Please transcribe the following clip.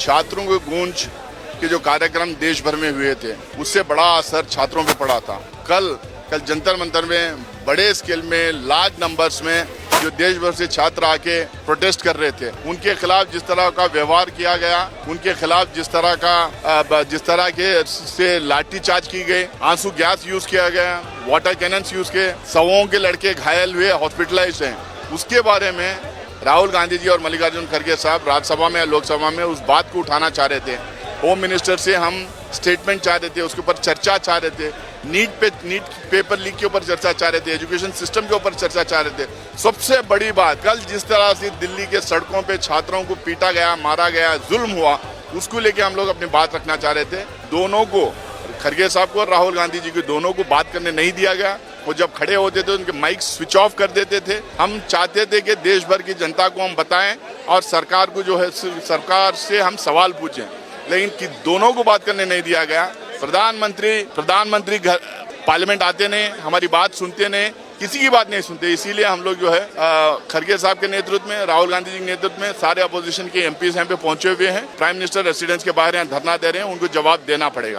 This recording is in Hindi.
छात्रों के गूंज के जो कार्यक्रम देश भर में हुए थे उससे बड़ा असर छात्रों पे पड़ा था। कल जंतर मंतर में बड़े स्केल में लार्ज नंबर्स में जो देश भर से छात्र आके प्रोटेस्ट कर रहे थे, उनके खिलाफ जिस तरह का व्यवहार किया गया, उनके खिलाफ जिस तरह के से लाठीचार्ज की गई, आंसू गैस यूज किया गया, वाटर कैनन्स यूज किए, सौों के लड़के घायल हुए, हॉस्पिटलाइज हैं, उसके बारे में राहुल गांधी जी और मल्लिकार्जुन खड़गे साहब राज्यसभा में लोकसभा में उस बात को उठाना चाह रहे थे। होम मिनिस्टर से हम स्टेटमेंट चाह रहे थे, उसके ऊपर चर्चा चाह रहे थे, नीट पेपर लीक के ऊपर चर्चा चाह रहे थे, एजुकेशन सिस्टम के ऊपर चर्चा चाह रहे थे। सबसे बड़ी बात, कल जिस तरह से दिल्ली के सड़कों पे छात्रों को पीटा गया, मारा गया, जुल्म हुआ, उसको लेके हम लोग अपनी बात रखना चाह रहे थे। दोनों को, खड़गे साहब को और राहुल गांधी जी को, दोनों को बात करने नहीं दिया गया। वो जब खड़े होते थे उनके माइक स्विच ऑफ कर देते थे। हम चाहते थे कि देश भर की जनता को हम बताएं और सरकार को जो है, सरकार से हम सवाल पूछें, लेकिन कि दोनों को बात करने नहीं दिया गया। प्रधानमंत्री घर पार्लियामेंट आते नहीं, हमारी बात सुनते नहीं, किसी की बात नहीं सुनते। इसीलिए हम लोग जो है खड़गे साहब के नेतृत्व में, राहुल गांधी जी के नेतृत्व में सारे अपोजिशन के एमपीज यहाँ पे पहुंचे हुए हैं। प्राइम मिनिस्टर रेसिडेंस के बाहर यहाँ धरना दे रहे हैं, उनको जवाब देना पड़ेगा।